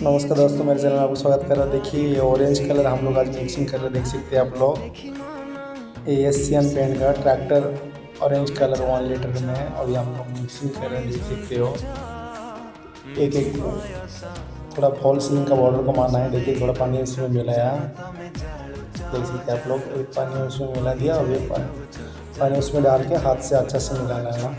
नमस्कार दोस्तों, मेरे चैनल में आपको स्वागत कर रहा है। देखिए ये ऑरेंज कलर हम लोग आज मिक्सिंग कर रहे हैं, देख सकते हैं आप लोग। ये एशियन पेंट का ट्रैक्टर ऑरेंज कलर 1 लीटर में है और ये हम लोग मिक्सिंग कर रहे हैं, देख सकते हो। एक एक थोड़ा फॉल सीलिंग का बॉर्डर को मारना है। देखिए थोड़ा पानी उसमें मिलाया, देख सकते हैं आप लोग। एक पानी उसमें मिला दिया और ये पानी उसमें डाल के हाथ से अच्छा से मिलाना है।